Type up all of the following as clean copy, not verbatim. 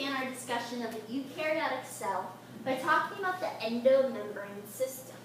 began our discussion of the eukaryotic cell by talking about the endomembrane system.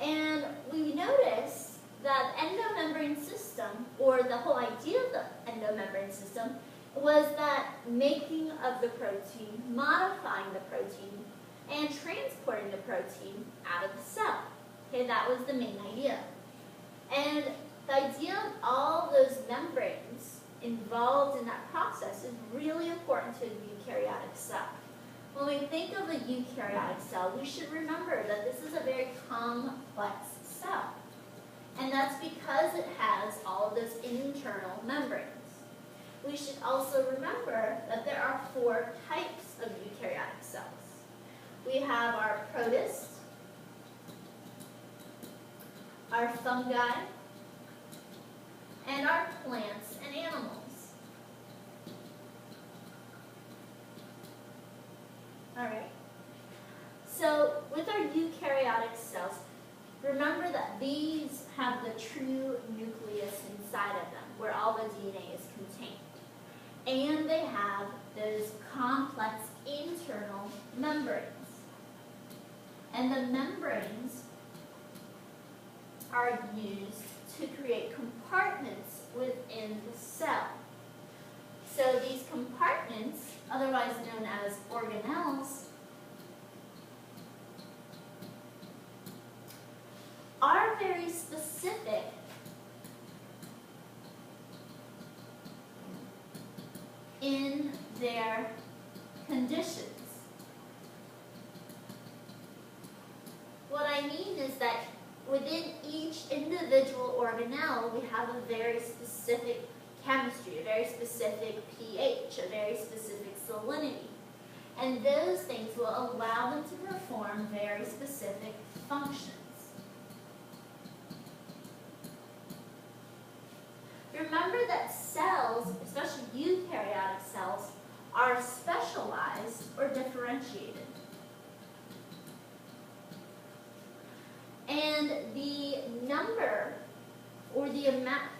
And we noticed that the endomembrane system, or the whole idea of the endomembrane system, was that making of the protein, modifying the protein, and transporting the protein out of the cell. Okay, that was the main idea. And the idea of all those membranes involved in that process is really important to a eukaryotic cell. When we think of a eukaryotic cell, we should remember that this is a very complex cell. And that's because it has all of those internal membranes. We should also remember that there are 4 types of eukaryotic cells. We have our protists, our fungi, and our plants and animals. All right. So with our eukaryotic cells, remember that these have the true nucleus inside of them, where all the DNA is contained. And they have those complex internal membranes. And the membranes are used to create compartments within the cell. So these compartments, otherwise known as organelles, are very specific in their conditions. What I mean is that within each individual organelle, we have a very specific chemistry, a very specific pH, a very specific salinity. And those things will allow them to perform very specific functions. Remember that cells, especially eukaryotic cells, are specialized or differentiated. And the number, or the amount,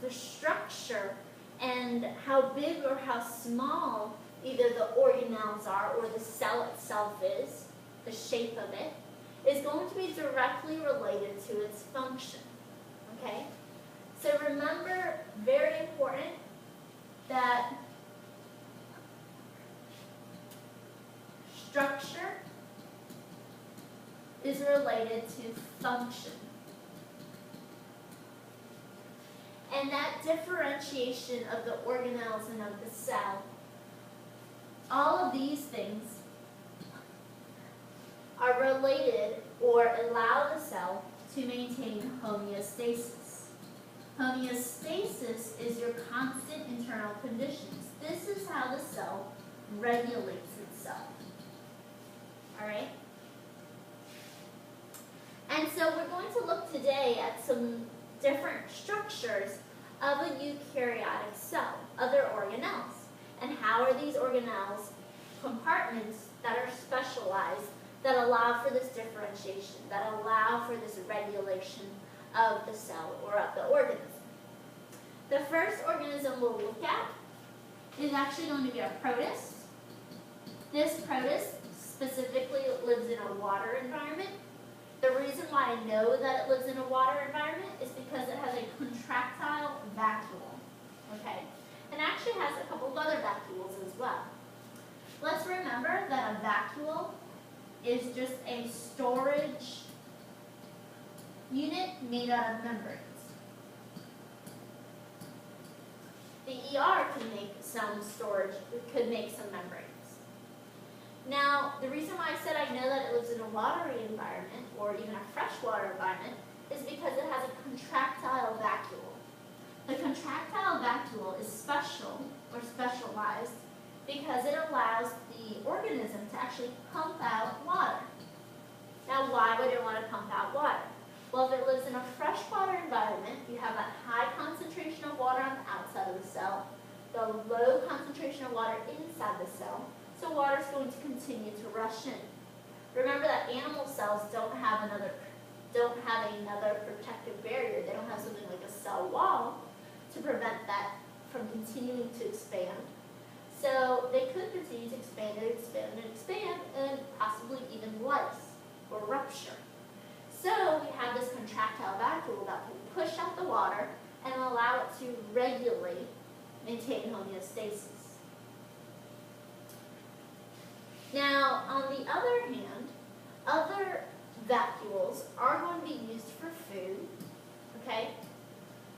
the structure, and how big or how small either the organelles are or the cell itself is, the shape of it, is going to be directly related to its function. Okay? So remember, very important, that structure is related to function. And that differentiation of the organelles and of the cell, all of these things are related or allow the cell to maintain homeostasis. Homeostasis is your constant internal conditions. This is how the cell regulates itself. All right? And so we're going to look today at some different structures of a eukaryotic cell, other organelles. And how are these organelles compartments that are specialized, that allow for this differentiation, that allow for this regulation of the cell or of the organism. The first organism we'll look at is actually going to be our protist. This protist specifically lives in a water environment. The reason why I know that it lives in a water environment is because it has a contractile vacuole. Okay? And actually has a couple of other vacuoles as well. Let's remember that a vacuole is just a storage unit made out of membranes. The ER can make some storage, could make some membranes. Now, the reason why I said I know that it lives in a watery environment, or even a freshwater environment, is because it has a contractile vacuole. The contractile vacuole is special, or specialized, because it allows the organism to actually pump out water. Now, why would it want to pump out water? Well, if it lives in a freshwater environment, you have a high concentration of water on the outside of the cell, the low concentration of water inside the cell, so water is going to continue to rush in. Remember that animal cells don't have another protective barrier. They don't have something like a cell wall to prevent that from continuing to expand. So they could continue to expand and expand and expand and possibly even lyse or rupture. So we have this contractile vacuole that can push out the water and allow it to regulate, maintain homeostasis. Now, on the other hand, other vacuoles are going to be used for food, okay?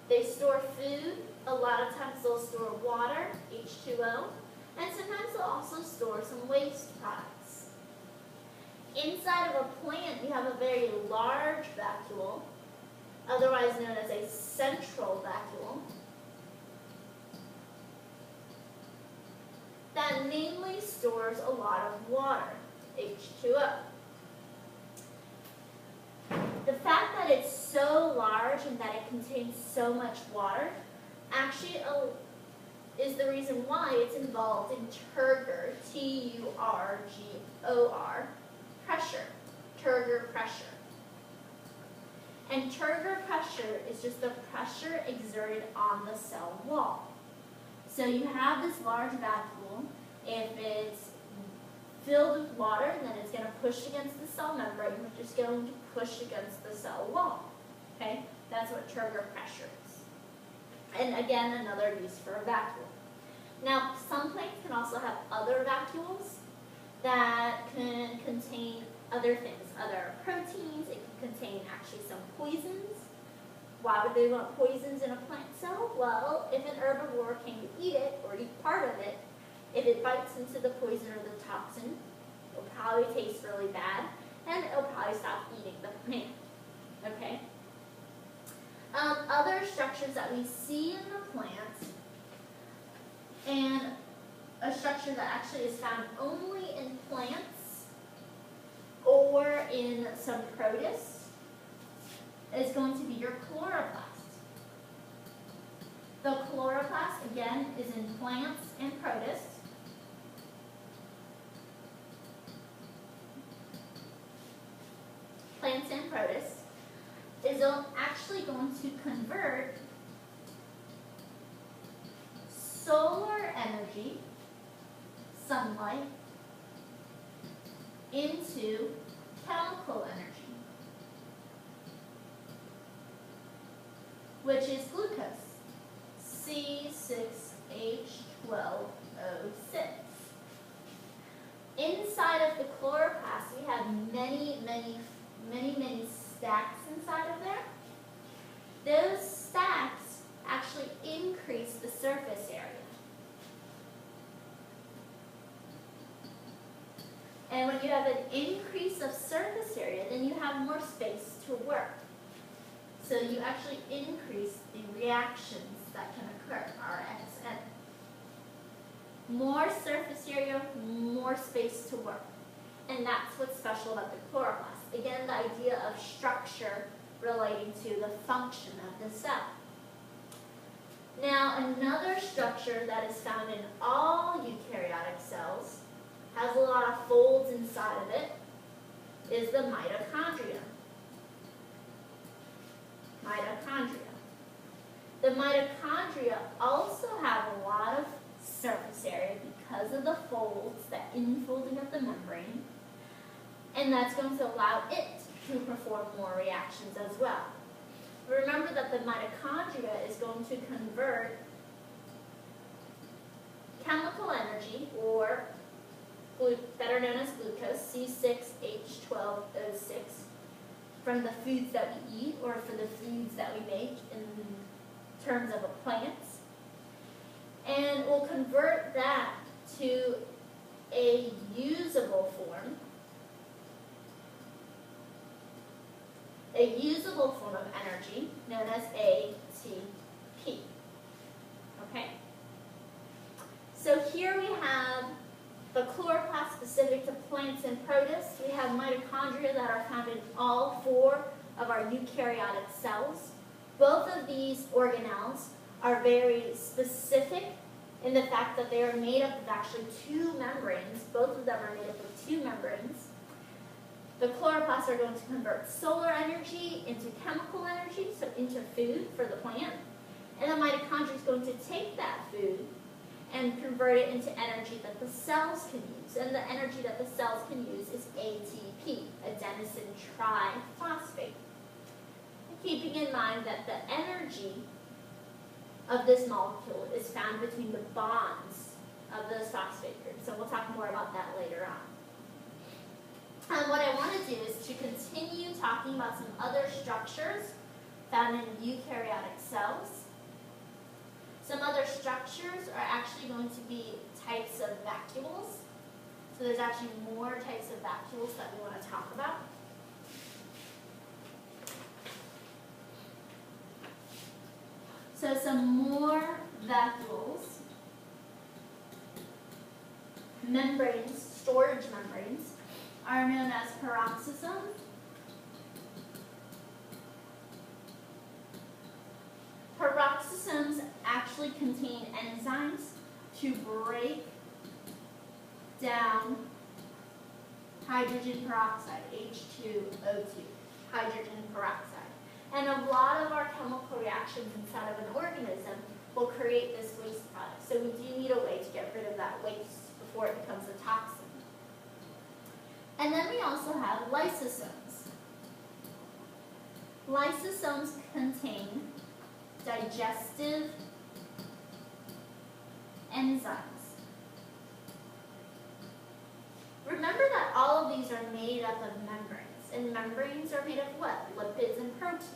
They store food. A lot of times they'll store water, H2O, and sometimes they'll also store some waste products. Inside of a plant, you have a very large vacuole, otherwise known as a central vacuole, that mainly stores a lot of water, H2O. The fact that it's so large and that it contains so much water actually is the reason why it's involved in turgor, T-U-R-G-O-R, pressure, turgor pressure. And turgor pressure is just the pressure exerted on the cell wall. So you have this large vacuole. If it's filled with water, then it's going to push against the cell membrane, which is going to push against the cell wall. Okay? That's what turgor pressure is. And again, another use for a vacuole. Now, some plants can also have other vacuoles that can contain other things, other proteins. It can contain actually some poisons. Why would they want poisons in a plant cell? Well, if an herbivore came to eat it or eat part of it, if it bites into the poison or the toxin, it'll probably taste really bad, and it'll probably stop eating the plant. Okay? Other structures that we see in the plant, and a structure that actually is found only in plants or in some protists, is going to be your chloroplast. The chloroplast, again, is in plants and protists. Plants and protists is actually going to convert solar energy, sunlight, into chemical energy, which is glucose, C6H12O6. Inside of the chloroplast, we have many stacks inside of there. Those stacks actually increase the surface area. And when you have an increase of surface area, then you have more space to work. So you actually increase the reactions that can occur, RXN. More surface area, more space to work. And that's what's special about the chloroplast. Again, the idea of structure relating to the function of the cell. Now, another structure that is found in all eukaryotic cells, has a lot of folds inside of it, is the mitochondria. The mitochondria also have a lot of surface area because of the folds, the infolding of the membrane, and that's going to allow it to perform more reactions as well. Remember that the mitochondria is going to convert chemical energy, or better known as glucose, C6H12O6, from the foods that we eat or for the foods that we make in terms of a plant, and we'll convert that to a usable form, of energy known as ATP. Okay? So here we have the chloroplast specific to plants and protists. We have mitochondria that are found in all 4 of our eukaryotic cells. Both of these organelles are very specific in the fact that they are made up of actually 2 membranes. Both of them are made up of 2 membranes. The chloroplasts are going to convert solar energy into chemical energy, so into food for the plant. And the mitochondria is going to take that food and convert it into energy that the cells can use. And the energy that the cells can use is ATP, adenosine triphosphate. Keeping in mind that the energy of this molecule is found between the bonds of those phosphate groups. So we'll talk more about that later on. What I want to do is to continue talking about some other structures found in eukaryotic cells. Some other structures are actually going to be types of vacuoles. So there's actually more types of vacuoles that we want to talk about. So some more vacuoles, membranes, storage membranes, are known as peroxisomes. Peroxisomes actually contain enzymes to break down hydrogen peroxide, H2O2, hydrogen peroxide. And a lot of our chemical reactions inside of an organism will create this waste product. So we do need a way to get rid of that waste before it becomes a toxin. And then we also have lysosomes. Lysosomes contain digestive enzymes. Remember that all of these are made up of membranes. And membranes are made of what? Lipids and proteins.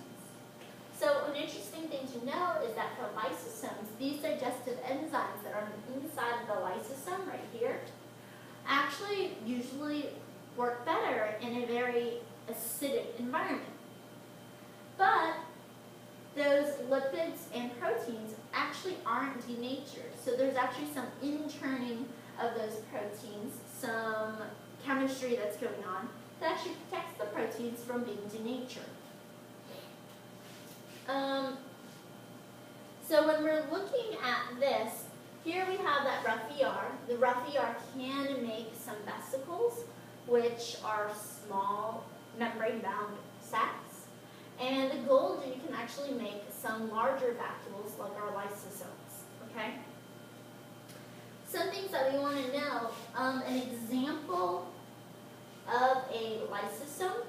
So an interesting thing to know is that for lysosomes, these digestive enzymes that are inside of the lysosome right here actually usually work better in a very acidic environment. But those lipids and proteins actually aren't denatured. So there's actually some interning of those proteins, some chemistry that's going on that actually protects the proteins from being denatured. So when we're looking at this, here we have that rough ER. The rough ER can make some vesicles, which are small membrane-bound sacs. And the goal is you can actually make some larger vacuoles like our lysosomes, okay? Some things that we want to know, an example of a lysosome,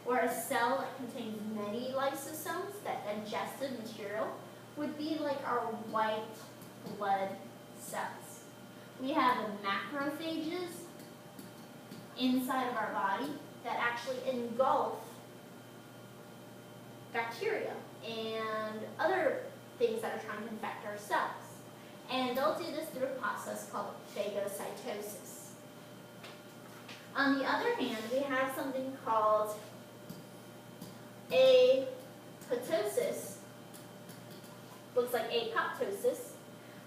or a cell that contains many lysosomes, that digested material, would be like our white blood cells. We have macrophages inside of our body that actually engulf bacteria and other things that are trying to infect our cells. And they'll do this through a process called phagocytosis. On the other hand, we have something called apoptosis, looks like apoptosis,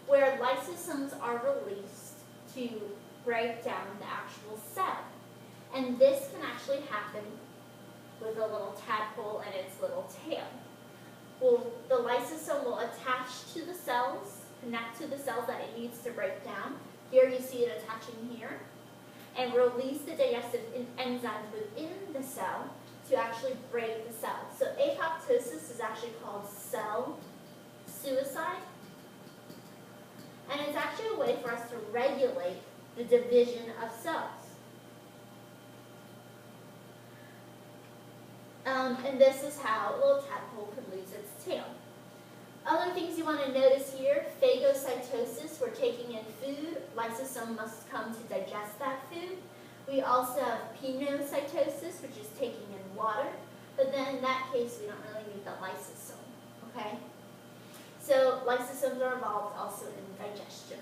where lysosomes are released to break down the actual cell. And this can actually happen with a little tadpole and its little tail. Well, the lysosome will attach to the cells, connect to the cells that it needs to break down. Here you see it attaching here, and release the digestive enzymes within the cell to actually break the cell. So apoptosis is actually called cell suicide, and it's actually a way for us to regulate the division of cells. And this is how a little tadpole could lose its tail. Other things you want to notice here, phagocytosis, we're taking in food. Lysosome must come to digest that food. We also have pinocytosis, which is taking in water. But then in that case, we don't really need the lysosome, okay? So lysosomes are involved also in digestion.